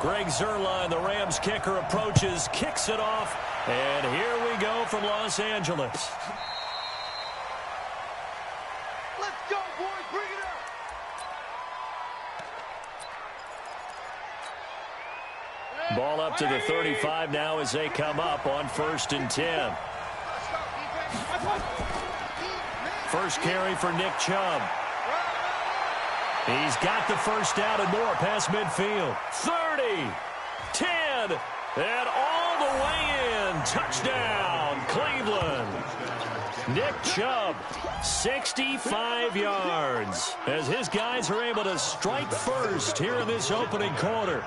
Greg Zuerlein, the Rams kicker, approaches, kicks it off, and here we go from Los Angeles. Let's go, boys. Bring it up. Ball up to the 35 now as they come up on 1st and 10. First carry for Nick Chubb. He's got the first down and more past midfield. 30, 10, and all the way in. Touchdown, Cleveland. Nick Chubb, 65 yards, as his guys are able to strike first here in this opening quarter.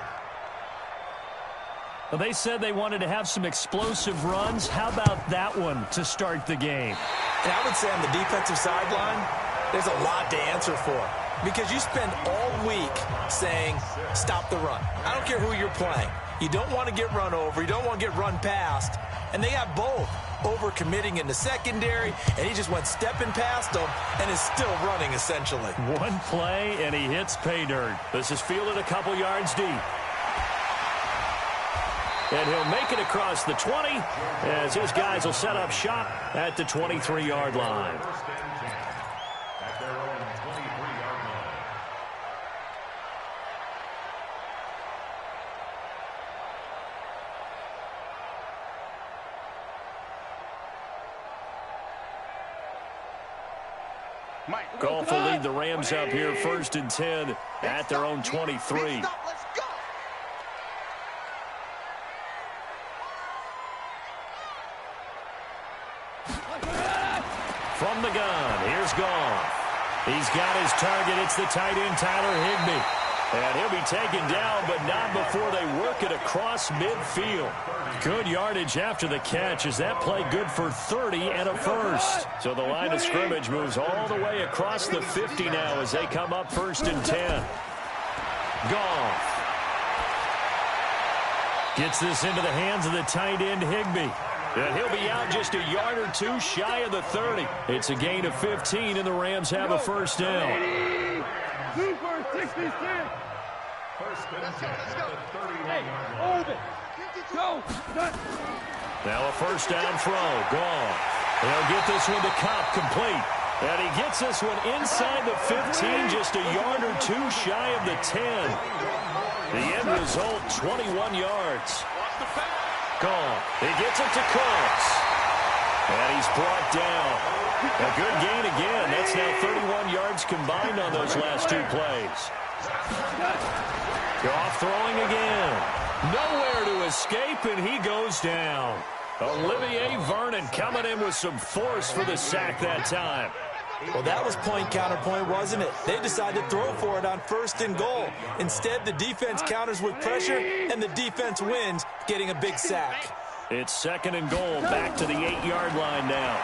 Well, they said they wanted to have some explosive runs. How about that one to start the game? And I would say on the defensive sideline, there's a lot to answer for. Because you spend all week saying, stop the run. I don't care who you're playing. You don't want to get run over. You don't want to get run past. And they have both. Over-committing in the secondary, and he just went stepping past them and is still running, essentially. One play, and he hits pay dirt. This is fielded a couple yards deep. And he'll make it across the 20 as his guys will set up shop at the 23-yard line. Goff will lead the Rams up here 1st and 10 at their own 23. From the gun, here's Goff. He's got his target. It's the tight end, Tyler Higbee. And he'll be taken down, but not before they work it across midfield. Good yardage after the catch. Is that play good for 30 and a first? So the line of scrimmage moves all the way across the 50 now as they come up 1st and 10. Goff gets this into the hands of the tight end, Higbee. And he'll be out just a yard or two shy of the 30. It's a gain of 15, and the Rams have a first down. Super 66. Let's go. Hey, hold it. Go. Now a first down throw. Goff. He'll get this one to Cobb, complete. And he gets this one inside the 15, just a yard or two shy of the 10. The end result, 21 yards. Goff. He gets it to Cooks. And he's brought down. A good gain again. That's now 31 yards combined on those last two plays. Goff throwing again. Nowhere to escape, and he goes down. Olivier Vernon coming in with some force for the sack that time. Well, that was point counterpoint, wasn't it? They decided to throw for it on 1st and goal. Instead, the defense counters with pressure, and the defense wins, getting a big sack. It's 2nd and goal, back to the 8-yard line now.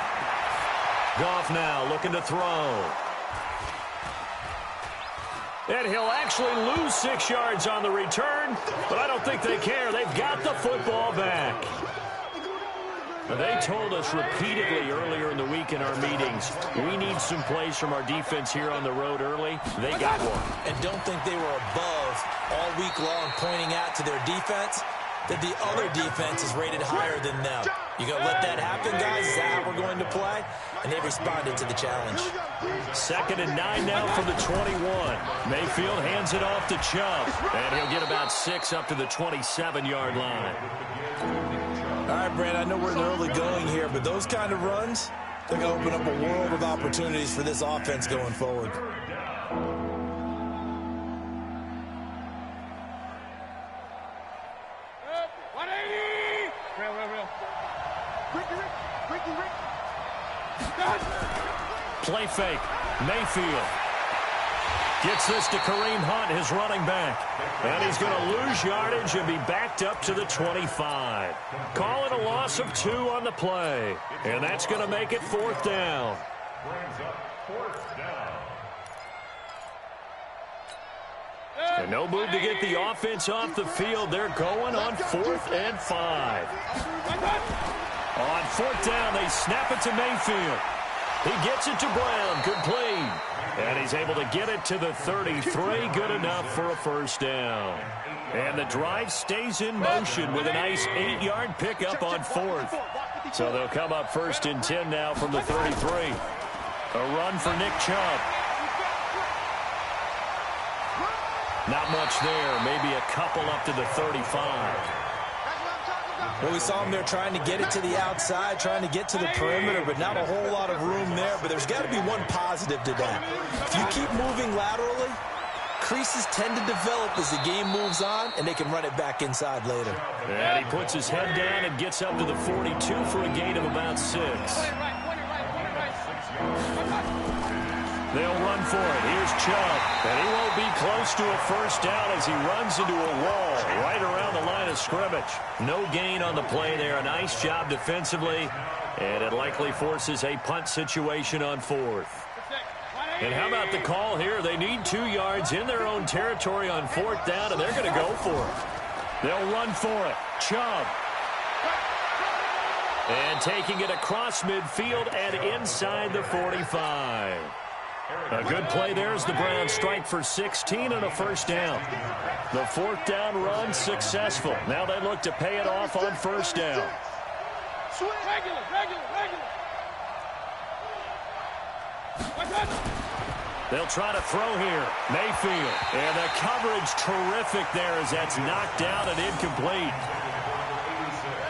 Goff now looking to throw. And he'll actually lose 6 yards on the return, but I don't think they care. They've got the football back. They told us repeatedly earlier in the week in our meetings, we need some plays from our defense here on the road early. They got one. And don't think they were above all week long pointing out to their defense that the other defense is rated higher than them. You going to let that happen, guys? Is that how we're going to play? And they responded to the challenge. 2nd and 9 now from the 21. Mayfield hands it off to Chubb. And he'll get about 6 up to the 27-yard line. All right, Brent, I know we're in the early going here, but those kind of runs, they're going to open up a world of opportunities for this offense going forward. Play fake. Mayfield gets this to Kareem Hunt, his running back. And he's going to lose yardage and be backed up to the 25. Call it a loss of 2 on the play. And that's going to make it 4th down. And no move to get the offense off the field. They're going on 4th and 5. On 4th down, they snap it to Mayfield. He gets it to Brown. Complete. And he's able to get it to the 33. Good enough for a first down. And the drive stays in motion with a nice 8-yard pickup on fourth. So they'll come up 1st and 10 now from the 33. A run for Nick Chubb. Not much there. Maybe a couple up to the 35. Well, we saw him there trying to get it to the outside, trying to get to the perimeter, but not a whole lot of room there. But there's got to be one positive to that. If you keep moving laterally, creases tend to develop as the game moves on, and they can run it back inside later. And he puts his head down and gets up to the 42 for a gain of about 6. They'll run for it. Here's Chubb. And he won't be close to a first down as he runs into a wall right around the line of scrimmage. No gain on the play there. A nice job defensively. And it likely forces a punt situation on 4th. And how about the call here? They need 2 yards in their own territory on 4th down, and they're going to go for it. They'll run for it. Chubb. And taking it across midfield and inside the 45. A good play there as the Browns strike for 16 and a first down. The 4th down run successful. Now they look to pay it off on 1st down. They'll try to throw here. Mayfield. And the coverage terrific there as that's knocked down and incomplete.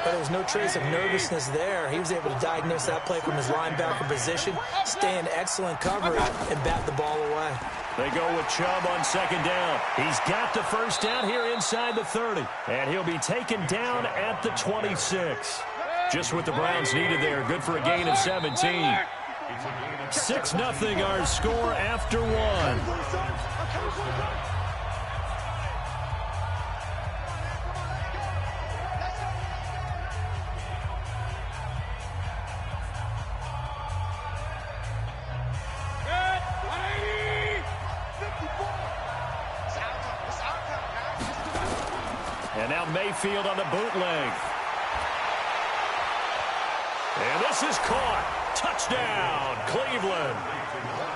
But there was no trace of nervousness there. He was able to diagnose that play from his linebacker position, stay in excellent coverage, and bat the ball away. They go with Chubb on 2nd down. He's got the first down here inside the 30. And he'll be taken down at the 26. Just what the Browns needed there. Good for a gain of 17. 6-0 our score after 1. And now Mayfield on the bootleg. And this is caught. Touchdown, Cleveland.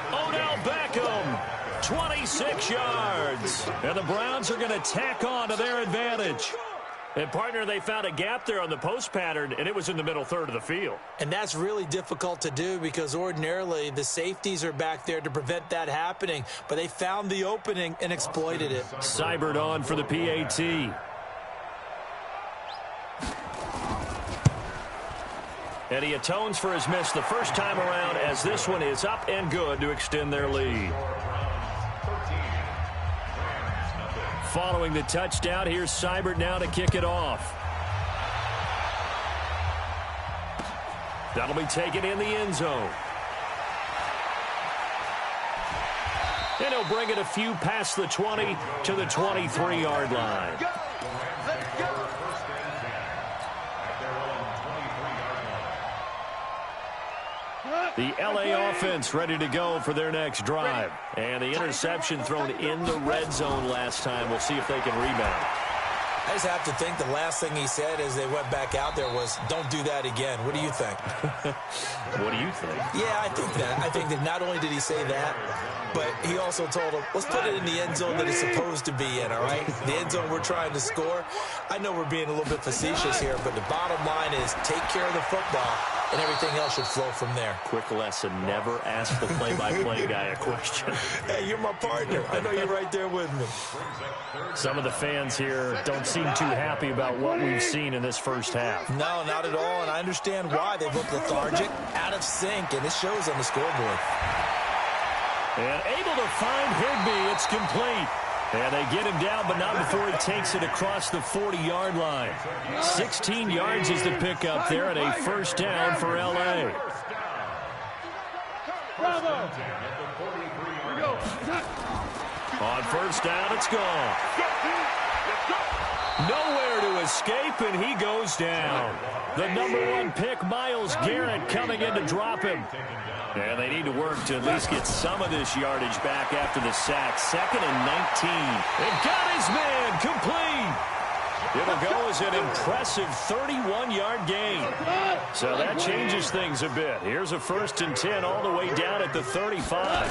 Odell Beckham, 26 yards. And the Browns are going to tack on to their advantage. And, partner, they found a gap there on the post pattern, and it was in the middle third of the field. And that's really difficult to do because ordinarily the safeties are back there to prevent that happening. But they found the opening and exploited it. Seibert on for the PAT. And he atones for his miss the first time around as this one is up and good to extend their lead. Following the touchdown, here's Seibert now to kick it off. That'll be taken in the end zone. And he'll bring it a few past the 20 to the 23-yard line. The L.A. offense ready to go for their next drive. And the interception thrown in the red zone last time. We'll see if they can rebound. I just have to think the last thing he said as they went back out there was, don't do that again. What do you think? What do you think? Yeah, I think that. I think that not only did he say that, but he also told him, let's put it in the end zone that it's supposed to be in, all right? The end zone we're trying to score. I know we're being a little bit facetious here, but the bottom line is take care of the football, and everything else should flow from there. Quick lesson, never ask the play-by-play guy a question. Hey, you're my partner. I know you're right there with me. Some of the fans here don't seem too happy about what we've seen in this first half. No, not at all, and I understand why. They've looked lethargic, out of sync, and it shows on the scoreboard. And able to find Higbee. It's complete. And they get him down, but not before he takes it across the 40-yard line. 16 yards is the pickup there, and a first down for L.A. Bravo. On first down, it's gone. Nowhere to escape, and he goes down. The number 1 pick, Myles Garrett, coming in to drop him. And they need to work to at least get some of this yardage back after the sack. 2nd and 19. They've got his man complete. It'll go as an impressive 31-yard gain. So that changes things a bit. Here's a 1st and 10 all the way down at the 35.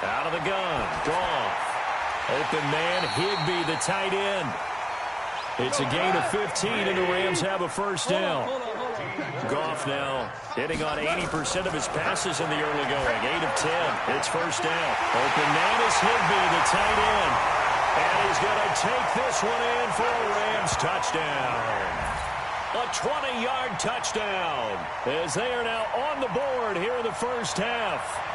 Out of the gun. Goff. Open man, Higbee, the tight end. It's a gain of 15, and the Rams have a first down. Goff now hitting on 80% of his passes in the early going. 8 of 10. It's first down. Open man is Higbee, the tight end. And he's going to take this one in for a Rams touchdown. A 20-yard touchdown as they are now on the board here in the first half.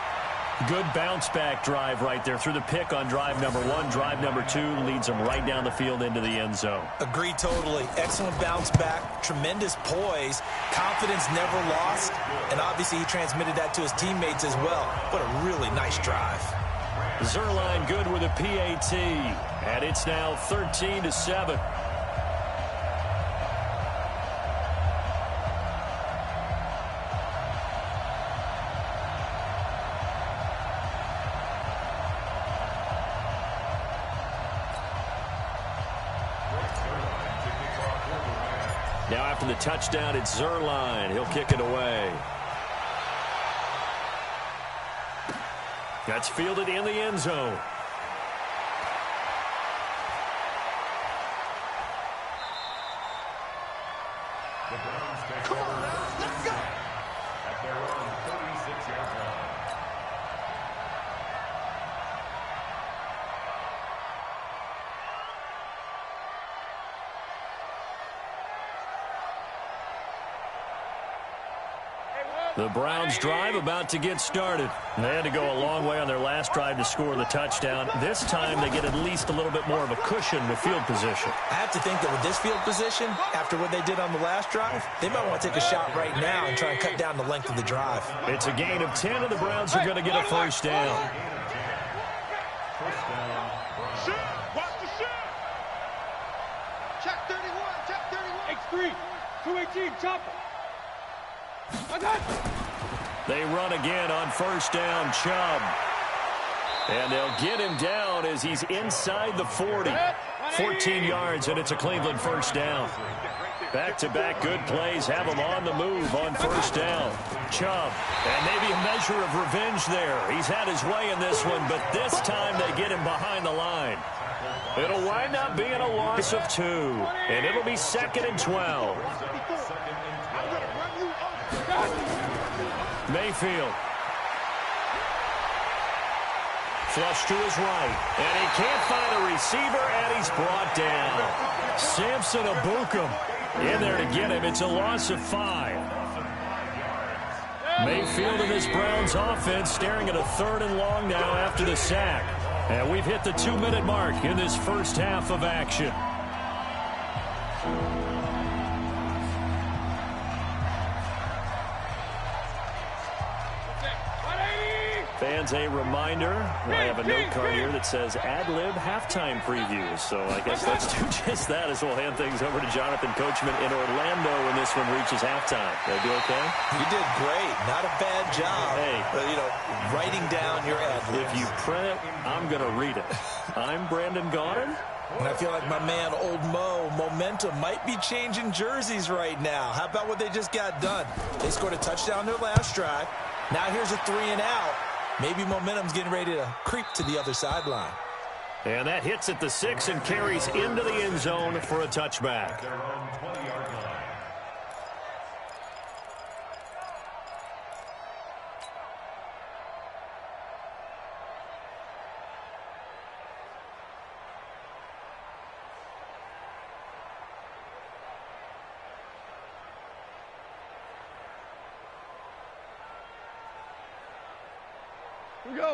Good bounce-back drive right there through the pick on drive number 1. Drive number 2 leads them right down the field into the end zone. Agree totally. Excellent bounce back, tremendous poise, confidence never lost, and obviously he transmitted that to his teammates as well. What a really nice drive. Zerline good with a PAT, and it's now 13-7. Now after the touchdown, it's Zerline. He'll kick it away. That's fielded in the end zone. Come on, let's go. At their own 36-yard line. The Browns drive about to get started. They had to go a long way on their last drive to score the touchdown. This time they get at least a little bit more of a cushion with field position. I have to think that with this field position, after what they did on the last drive, they might want to take a shot right now and try and cut down the length of the drive. It's a gain of 10, and the Browns are going to get a first down. Shoot! Watch the shoot! Check 31, check 31. X3, 218, chopper. They run again on first down, Chubb. And they'll get him down as he's inside the 40. 14 yards, and it's a Cleveland first down. Back-to-back good plays have him on the move on first down. Chubb, and maybe a measure of revenge there. He's had his way in this one, but this time they get him behind the line. It'll wind up being a loss of 2, and it'll be 2nd and 12. Mayfield. Flush to his right. And he can't find a receiver, and he's brought down. Samson Abukum in there to get him. It's a loss of 5. Mayfield and this Browns offense staring at a 3rd and long now after the sack. And we've hit the 2-minute mark in this first half of action. Fans, a reminder, I have a note card here that says ad-lib halftime previews. So I guess let's do just that as we'll hand things over to Jonathan Coachman in Orlando when this one reaches halftime. Did I do okay? You did great. Not a bad job. Hey. But, writing down your ad-libs. If you print it, I'm going to read it. I'm Brandon Gaudin. And I feel like my man, Old Mo, momentum might be changing jerseys right now. How about what they just got done? They scored a touchdown their last drive. Now here's a 3 and out. Maybe momentum's getting ready to creep to the other sideline. And that hits at the 6 and carries into the end zone for a touchback.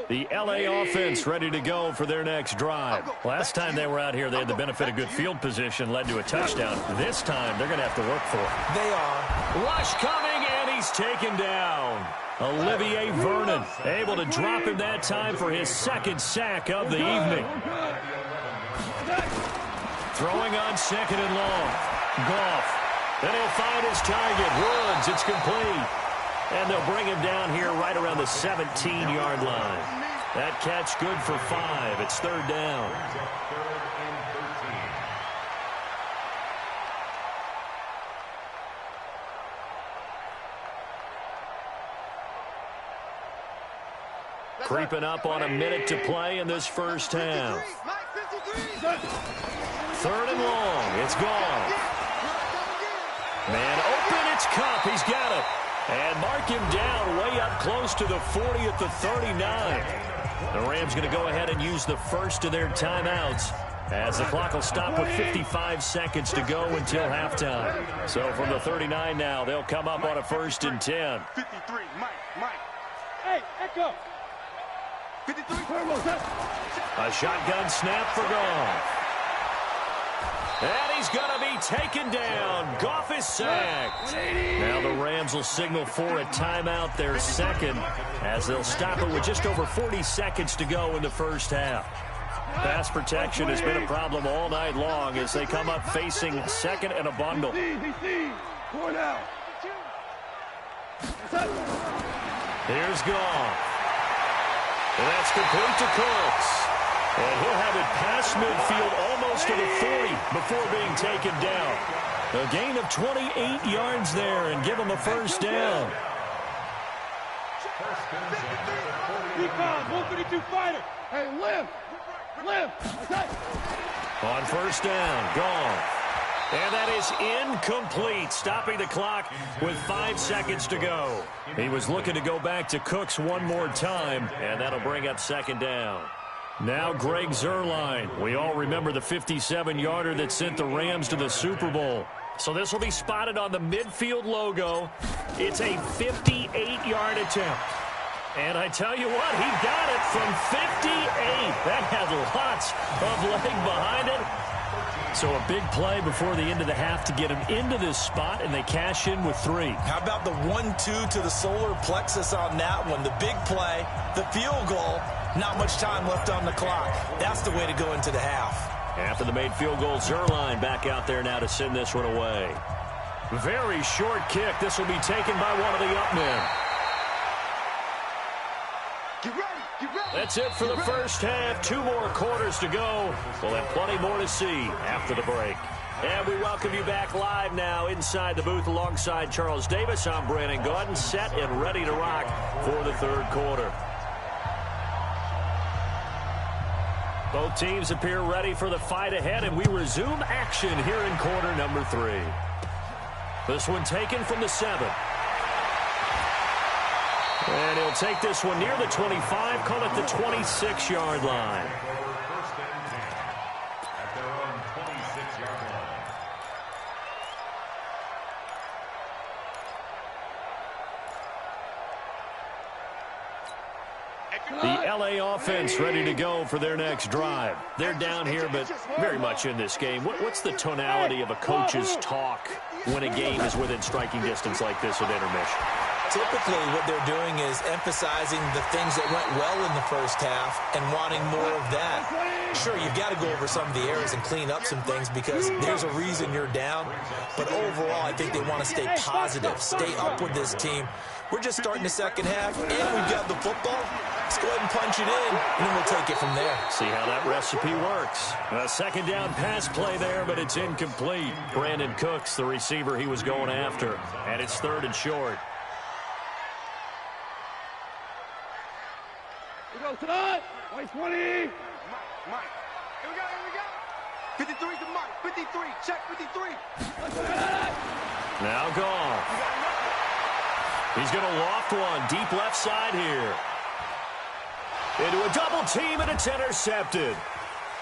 The L.A. offense ready to go for their next drive. Last time they were out here, they had the benefit of good field position, led to a touchdown. This time, they're going to have to work for it. They are. Rush coming, and he's taken down. Olivier Vernon able to drop him that time for his 2nd sack of the evening. Throwing on 2nd and long. Goff. Then he'll find his target. Woods, it's complete. And they'll bring him down here right around the 17-yard line. That catch good for 5. It's 3rd down. Creeping up on a minute to play in this first half. 3rd and long. It's gone. Man open. It's Cup. He's got it. And mark him down way up close to the 40 at the 39. The Rams going to go ahead and use the first of their timeouts, as the clock will stop with 55 seconds to go until halftime. So from the 39 now, they'll come up on a 1st and 10. 53, Mike. Hey, Echo. 53. A shotgun snap for Goff. And he's going to be taken down. Goff is sacked. Now the Rams will signal for a timeout, their second, as they'll stop it with just over 40 seconds to go in the first half. Pass protection has been a problem all night long as they come up facing 2nd and a bundle. Here's Goff. And that's complete to Cooks. And he'll have it past midfield almost to the 40 before being taken down. A gain of 28 yards there and give him a first down. Recon, 152 fighter. Hey, lift. On 1st down, gone. And that is incomplete, stopping the clock with 5 seconds to go. He was looking to go back to Cooks one more time, and that'll bring up 2nd down. Now Greg Zuerlein. We all remember the 57-yarder that sent the Rams to the Super Bowl. So this will be spotted on the midfield logo. It's a 58-yard attempt. And I tell you what, he got it from 58. That had lots of leg behind it. So a big play before the end of the half to get him into this spot, and they cash in with 3. How about the 1-2 to the solar plexus on that one? The big play, the field goal, not much time left on the clock. That's the way to go into the half. After the made field goal, Zuerlein back out there now to send this one away. Very short kick. This will be taken by one of the up men. That's it for the first half. 2 more quarters to go. We'll have plenty more to see after the break. And we welcome you back live now inside the booth alongside Charles Davis. I'm Brandon Gaudin, set and ready to rock for the 3rd quarter. Both teams appear ready for the fight ahead, and we resume action here in quarter number 3. This one taken from the 7. And he'll take this one near the 25, call it the 26-yard line. The LA offense ready to go for their next drive. They're down here, but very much in this game. What's the tonality of a coach's talk when a game is within striking distance like this at intermission? Typically, what they're doing is emphasizing the things that went well in the first half and wanting more of that. Sure, you've got to go over some of the errors and clean up some things because there's a reason you're down. But overall, I think they want to stay positive, stay up with this team. We're just starting the second half, and we've got the football. Let's go ahead and punch it in, and then we'll take it from there. See how that recipe works. A 2nd down pass play there, but it's incomplete. Brandon Cooks, the receiver he was going after. And it's 3rd and short. We go tonight. White 20. Mike. Here we go. 53 to Mike. 53. Check 53. Now gone. He's going to loft one deep left side here. Into a double team, and it's intercepted.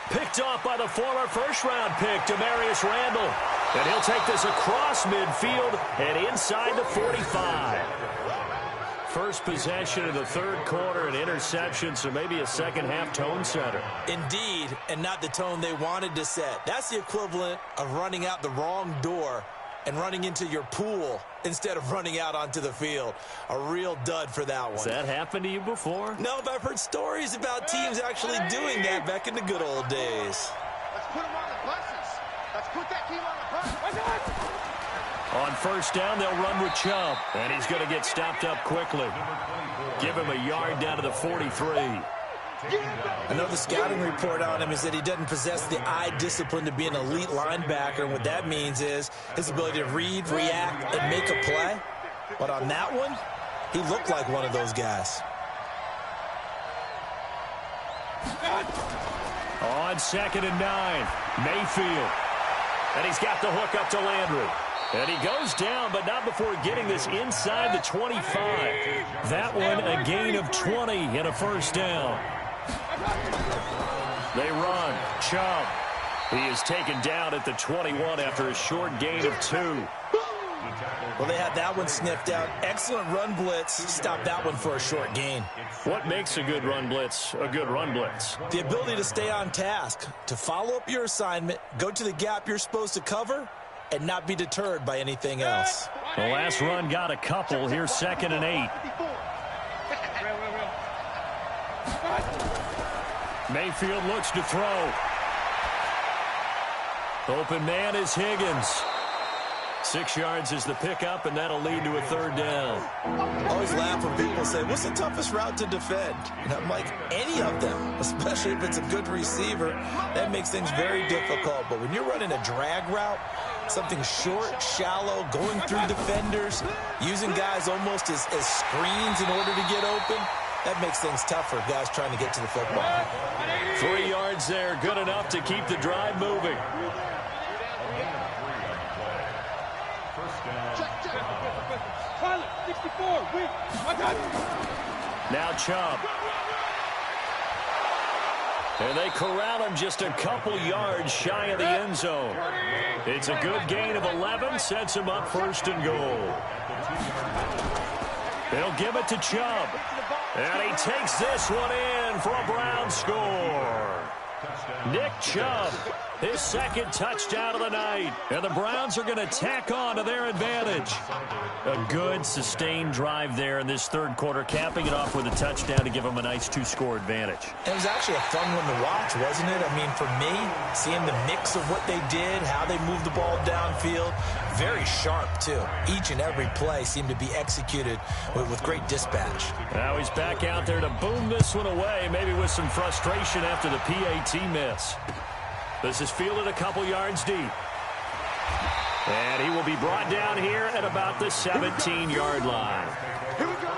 Picked off by the former first-round pick, Demarius Randall. And he'll take this across midfield and inside the 45. First possession of the 3rd quarter, an interception, so maybe a second-half tone setter. Indeed, and not the tone they wanted to set. That's the equivalent of running out the wrong door and running into your pool instead of running out onto the field. A real dud for that one. Has that happened to you before? No, but I've heard stories about teams actually doing that back in the good old days. Let's put them on the buses. Let's put that team on the bus. On 1st down, they'll run with Chubb, and he's going to get stopped up quickly. Give him a yard down to the 43. Another scouting report on him is that he doesn't possess the eye discipline to be an elite linebacker, and what that means is his ability to read, react, and make a play. But on that one, he looked like one of those guys. On 2nd and 9, Mayfield. And he's got the hook up to Landry. And he goes down, but not before getting this inside the 25. That one a gain of 20 and a first down. They run. Chubb. He is taken down at the 21 after a short gain of 2. Well, they had that one sniffed out. Excellent run blitz. Stopped that one for a short gain. What makes a good run blitz a good run blitz? The ability to stay on task, to follow up your assignment, go to the gap you're supposed to cover, and not be deterred by anything else. The last run got a couple. Here's 2nd and 8. Mayfield looks to throw. Open man is Higgins. 6 yards is the pickup, and that'll lead to a 3rd down. I always laugh when people say, what's the toughest route to defend? And I'm like, any of them, especially if it's a good receiver. That makes things very difficult. But when you're running a drag route, something short, shallow, going through defenders, using guys almost as screens in order to get open, that makes things tough for guys trying to get to the football. 3 yards there, good enough to keep the drive moving. Now Chubb. And they corral him just a couple yards shy of the end zone. It's a good gain of 11, sets him up 1st and goal. They'll give it to Chubb. And he takes this one in for a Brown score. Nick Chubb, his 2nd touchdown of the night. And the Browns are going to tack on to their advantage. A good, sustained drive there in this 3rd quarter, capping it off with a touchdown to give them a nice 2-score advantage. It was actually a fun one to watch, wasn't it? I mean, for me, seeing the mix of what they did, how they moved the ball downfield, very sharp, too. Each and every play seemed to be executed with great dispatch. Now he's back out there to boom this one away, maybe with some frustration after the PAT miss. This is fielded a couple yards deep. And he will be brought down here at about the 17-yard line. Here we go.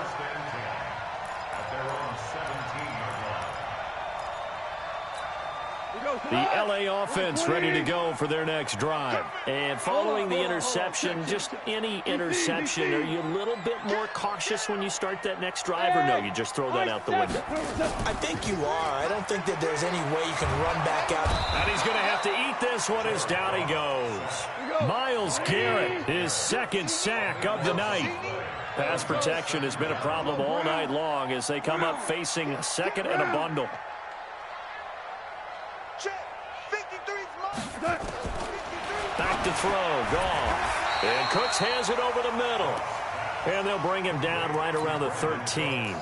The LA offense ready to go for their next drive. And following the interception, just any interception, are you a little bit more cautious when you start that next drive, or no, you just throw that out the window? I think you are. I don't think that there's any way you can run back out. And he's going to have to eat this one as down he goes. Myles Garrett, his 2nd sack of the night. Pass protection has been a problem all night long as they come up facing 2nd and a bundle. Back to throw, Goff. And Cooks has it over the middle. And they'll bring him down right around the 13.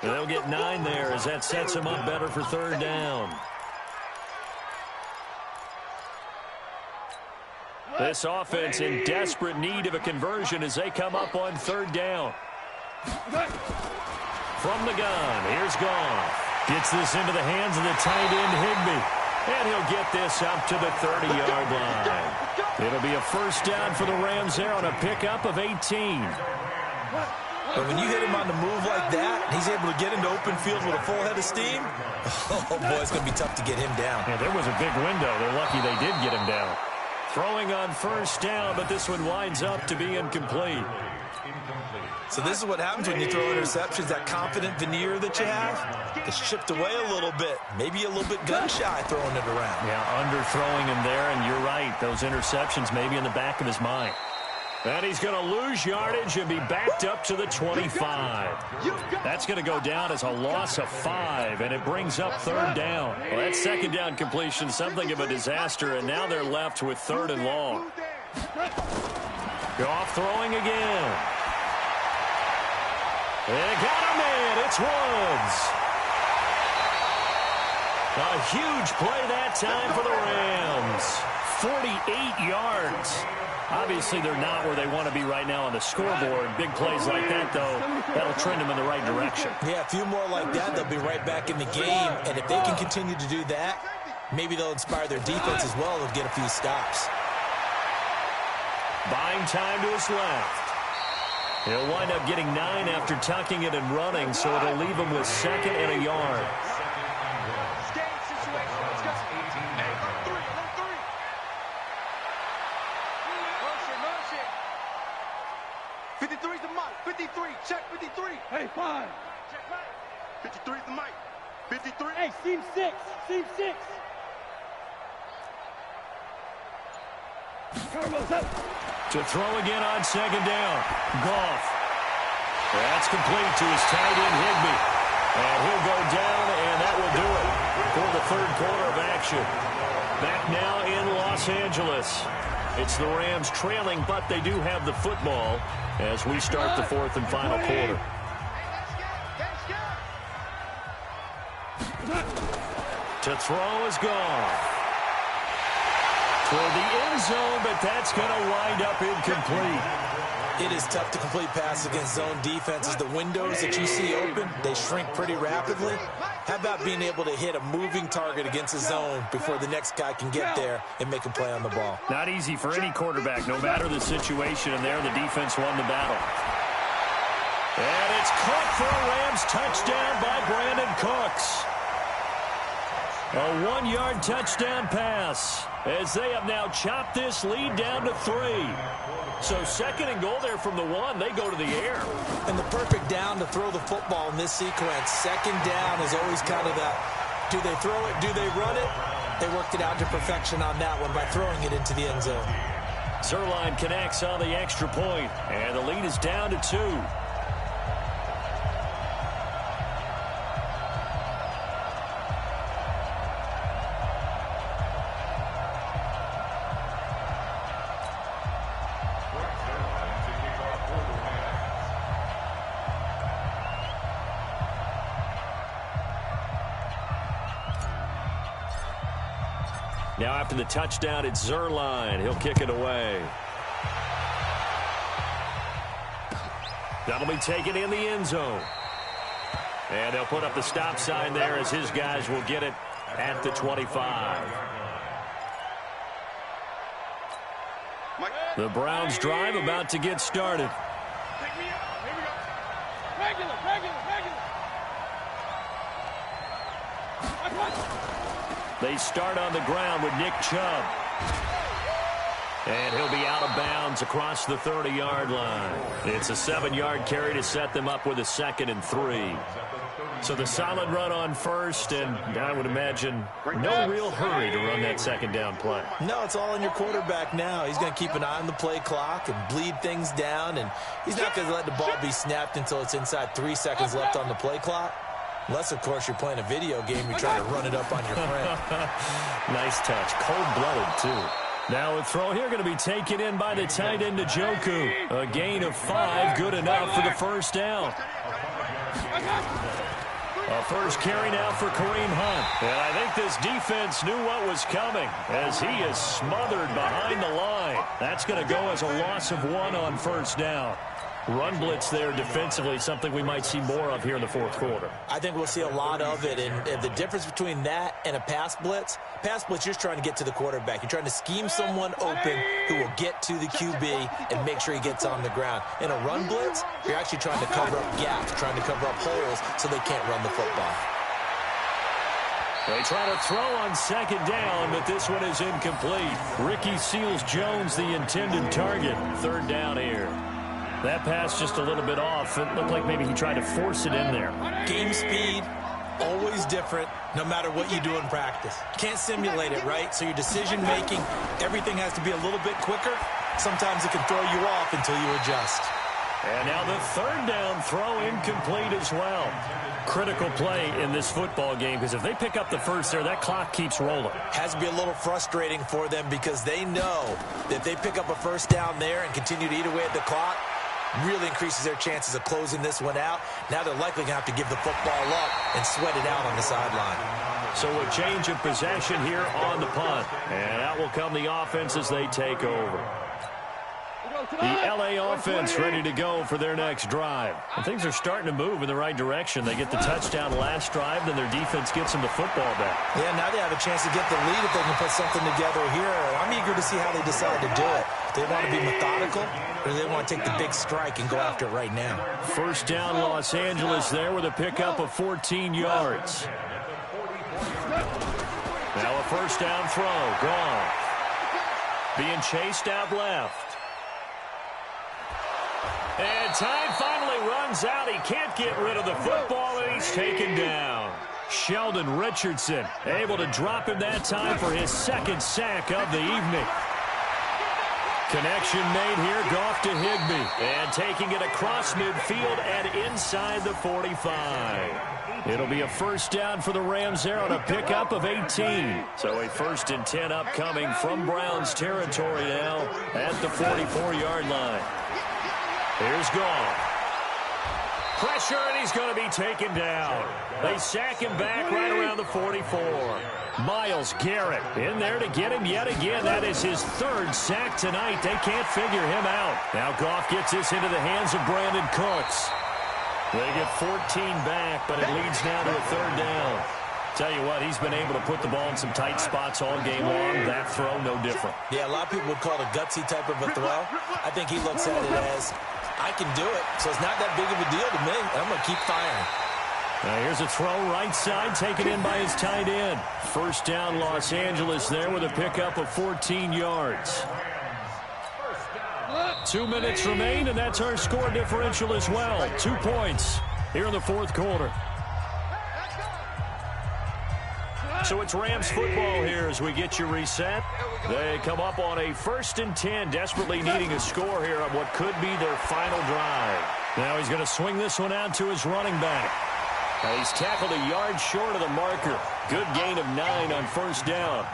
And they'll get 9 there as that sets him up better for 3rd down. This offense in desperate need of a conversion as they come up on 3rd down. From the gun, here's Goff. Gets this into the hands of the tight end, Higbee. And he'll get this up to the 30-yard line. It'll be a 1st down for the Rams there on a pickup of 18. But when you hit him on the move like that, he's able to get into open field with a full head of steam. Oh, boy, it's going to be tough to get him down. Yeah, there was a big window. They're lucky they did get him down. Throwing on 1st down, but this one winds up to be incomplete. So this is what happens when you throw interceptions. That confident veneer that you have gets chipped away a little bit. Maybe a little bit gun-shy throwing it around. Yeah, under-throwing him there, and you're right. Those interceptions maybe in the back of his mind. And he's going to lose yardage and be backed up to the 25. That's going to go down as a loss of 5, and it brings up 3rd down. Well, that 2nd down completion, something of a disaster, and now they're left with 3rd and long. Goff throwing again. They got him in. It's Woods. A huge play that time for the Rams. 48 yards. Obviously, they're not where they want to be right now on the scoreboard. Big plays like that, though, that'll trend them in the right direction. Yeah, a few more like that, they'll be right back in the game. And if they can continue to do that, maybe they'll inspire their defense as well. They'll get a few stops. Buying time to his left. He'll wind up getting 9 after tucking it and running, so it'll leave him with 2nd and a yard. 53. Check 53. Hey, 5. Check right. 53 is the mic. 53. Hey, seam 6. Seam 6. To throw again on second down. Goff. That's complete to his tight end, Higbee. And he'll go down, and that will do it for the third quarter of action. Back now in Los Angeles. It's the Rams trailing, but they do have the football as we start the fourth and final quarter. To throw is gone. Toward the end zone, but that's going to wind up incomplete. It is tough to complete passes against zone defenses. The windows that you see open, they shrink pretty rapidly. How about being able to hit a moving target against a zone before the next guy can get there and make a play on the ball? Not easy for any quarterback, no matter the situation, and there the defense won the battle. And it's caught for a Rams touchdown by Brandon Cooks. A 1-yard touchdown pass as they have now chopped this lead down to 3. So second and goal there from the 1. They go to the air. And the perfect down to throw the football in this sequence. Second down is always kind of that, do they throw it, do they run it? They worked it out to perfection on that one by throwing it into the end zone. Zerline connects on the extra point, and the lead is down to 2. Now after the touchdown, it's Zerline. He'll kick it away. That'll be taken in the end zone. And they'll put up the stop sign there as his guys will get it at the 25. The Browns drive about to get started. Take me out. Here we go. Regular. They start on the ground with Nick Chubb. And he'll be out of bounds across the 30-yard line. It's a 7-yard carry to set them up with a 2nd and 3. So the solid run on first, and I would imagine no real hurry to run that second down play. No, it's all on your quarterback now. He's going to keep an eye on the play clock and bleed things down, and he's not going to let the ball be snapped until it's inside 3 seconds left on the play clock. Unless, of course, you're playing a video game, you're trying to run it up on your friend. Nice touch. Cold-blooded, too. Now a throw here going to be taken in by the tight end Njoku. A gain of 5, good enough for the first down. A first carry now for Kareem Hunt. And I think this defense knew what was coming as he is smothered behind the line. That's going to go as a loss of 1 on first down. Run blitz there defensively, something we might see more of here in the fourth quarter. I think we'll see a lot of it, and the difference between that and a pass blitz, you're just trying to get to the quarterback. You're trying to scheme someone open who will get to the QB and make sure he gets on the ground. In a run blitz, you're actually trying to cover up gaps, trying to cover up holes so they can't run the football. They try to throw on second down, but this one is incomplete. Ricky Seals-Jones, the intended target. Third down here. That pass just a little bit off. It looked like maybe he tried to force it in there. Game speed, always different, no matter what you do in practice. Can't simulate it, right? So your decision-making, everything has to be a little bit quicker. Sometimes it can throw you off until you adjust. And now the third down throw incomplete as well. Critical play in this football game because if they pick up the first there, that clock keeps rolling. Has to be a little frustrating for them because they know that if they pick up a first down there and continue to eat away at the clock, really increases their chances of closing this one out. Now they're likely going to have to give the football up and sweat it out on the sideline. So a change of possession here on the punt. And out will come the offense as they take over. The LA offense ready to go for their next drive. And things are starting to move in the right direction. They get the touchdown last drive, then their defense gets them the football back. Yeah, now they have a chance to get the lead if they can put something together here. I'm eager to see how they decide to do it. Do they want to be methodical, or do they want to take the big strike and go after it right now? First down, Los Angeles there with a pickup of 14 yards. Now a first down throw, gone. Being chased out left. And time finally runs out. He can't get rid of the football, and he's taken down. Sheldon Richardson able to drop him that time for his second sack of the evening. Connection made here, Goff to Higbee. And taking it across midfield and inside the 45. It'll be a first down for the Rams there on a pickup of 18. So a 1st and 10 upcoming from Browns territory now at the 44-yard line. Here's Goff. Pressure, and he's going to be taken down. They sack him back right around the 44. Myles Garrett in there to get him yet again. That is his 3rd sack tonight. They can't figure him out. Now Goff gets this into the hands of Brandon Cooks. They get 14 back, but it leads now to a 3rd down. Tell you what, he's been able to put the ball in some tight spots all game long. That throw, no different. Yeah, a lot of people would call it a gutsy type of a throw. I think he looks at it as, I can do it, so it's not that big of a deal to me. I'm going to keep firing. Now here's a throw right side, taken in by his tight end. First down, Los Angeles there with a pickup of 14 yards. 2 minutes remain, and that's our score differential as well. 2 points here in the 4th quarter. So it's Rams football here as we get you reset. They come up on a 1st and 10, desperately needing a score here on what could be their final drive. Now he's going to swing this one out to his running back. He's tackled a yard short of the marker. Good gain of 9 on 1st down.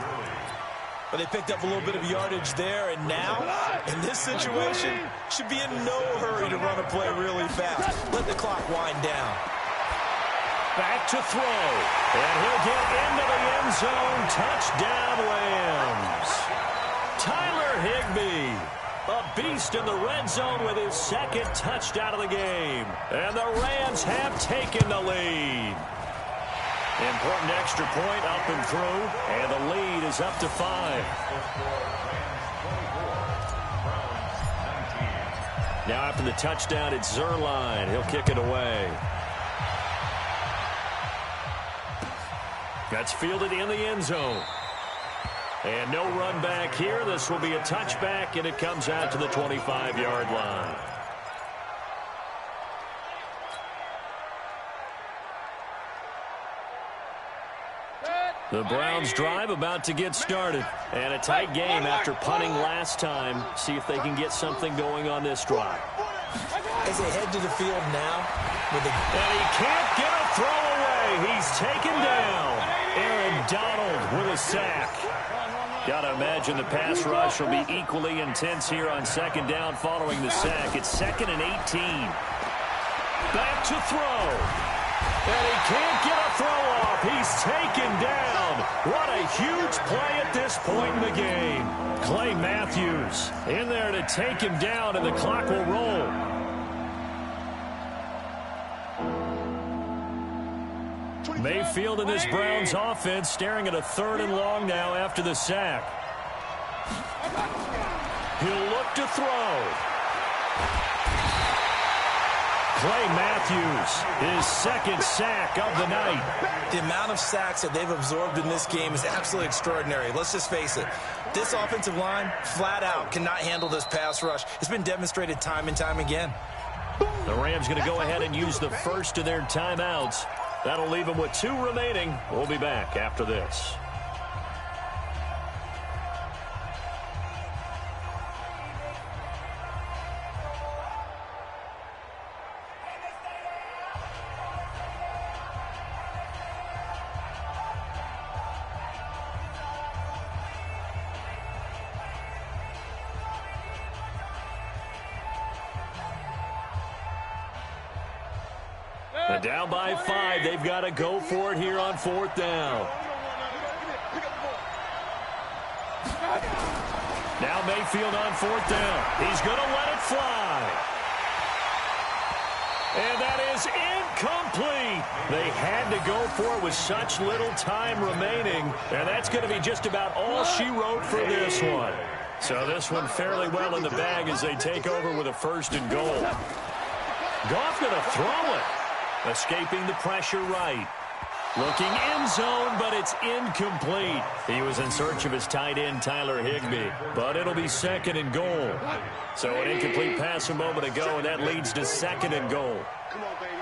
But they picked up a little bit of yardage there, and now, in this situation, should be in no hurry to run a play really fast. Let the clock wind down. Back to throw. And he'll get into the end zone. Touchdown, Rams. Tyler Higbee, a beast in the red zone with his 2nd touchdown of the game. And the Rams have taken the lead. Important extra point up and through, and the lead is up to 5. Now after the touchdown, it's Zerline. He'll kick it away. That's fielded in the end zone. And no run back here. This will be a touchback, and it comes out to the 25-yard line. The Browns drive about to get started. And a tight game after punting last time. See if they can get something going on this drive. As they head to the field now. And he can't get a throw away. He's taken down. Aaron Donald with a sack. Got to imagine the pass rush will be equally intense here on 2nd down following the sack. It's 2nd and 18. Back to throw. And he can't get a throw off. He's taken down. What a huge play at this point in the game. Clay Matthews in there to take him down, and the clock will roll. Mayfield in this Browns offense staring at a 3rd and long now after the sack. He'll look to throw. Clay Matthews, his 2nd sack of the night. The amount of sacks that they've absorbed in this game is absolutely extraordinary. Let's just face it. This offensive line, flat out, cannot handle this pass rush. It's been demonstrated time and time again. The Rams going to go ahead and use the first of their timeouts. That'll leave them with 2 remaining. We'll be back after this. And down by 5, they've got to go for it here on 4th down. Now Mayfield on 4th down. He's going to let it fly. And that is incomplete. They had to go for it with such little time remaining. And that's going to be just about all she wrote for this one. So this one fairly well in the bag as they take over with a 1st and goal. Goff going to throw it. Escaping the pressure right. Looking end zone, but it's incomplete. He was in search of his tight end, Tyler Higbee, but it'll be 2nd and goal. So an incomplete pass a moment ago, and that leads to 2nd and goal. Come on, baby.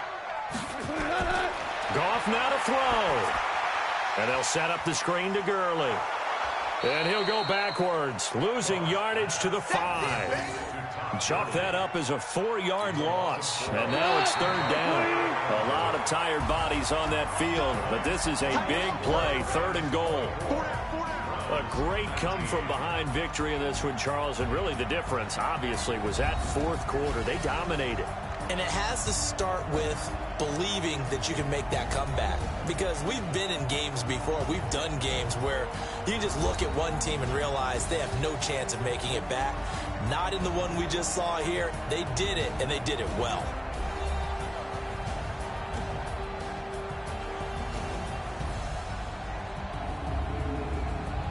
Goff now to throw. And they'll set up the screen to Gurley. And he'll go backwards, losing yardage to the 5. Chalk that up as a 4-yard loss. And now it's 3rd down. A lot of tired bodies on that field, but this is a big play, 3rd and goal. A great come-from-behind victory in this one, Charles, and really the difference, obviously, was that 4th quarter. They dominated. And it has to start with believing that you can make that comeback. Because we've been in games before. We've done games where you just look at one team and realize they have no chance of making it back. Not in the one we just saw here. They did it, and they did it well.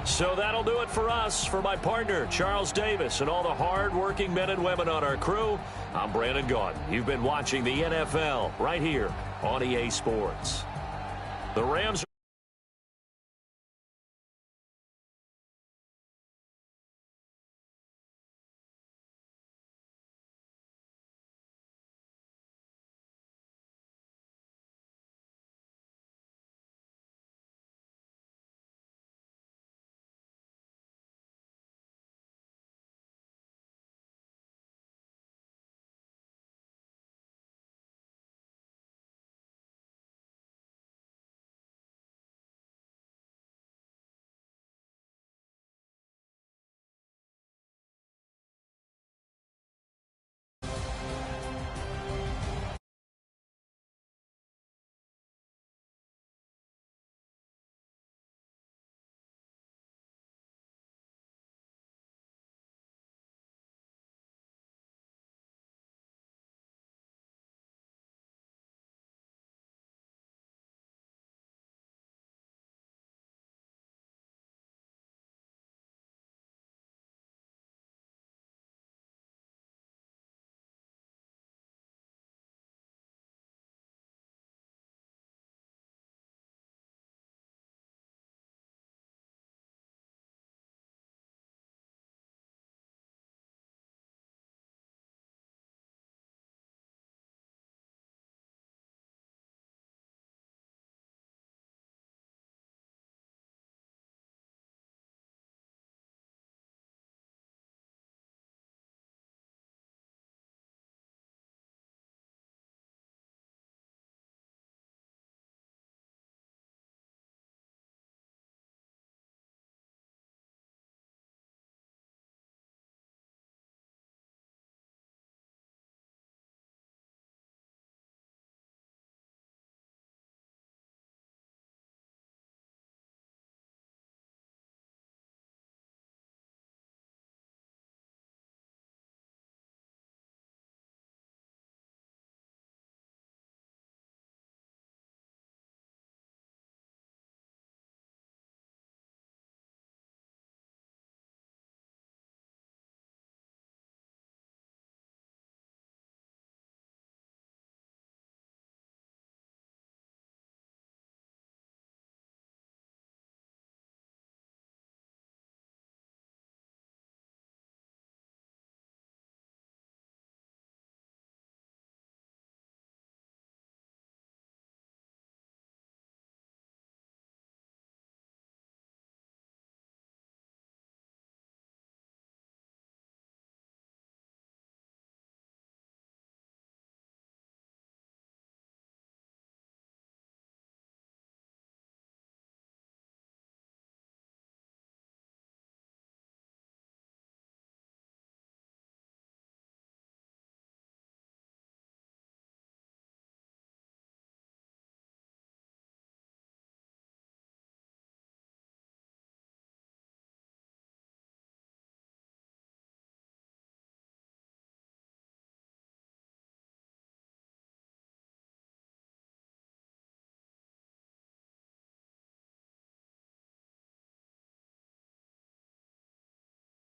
So that'll do it for us. For my partner, Charles Davis, and all the hard-working men and women on our crew, I'm Brandon Gaudin. You've been watching the NFL right here on EA Sports. The Rams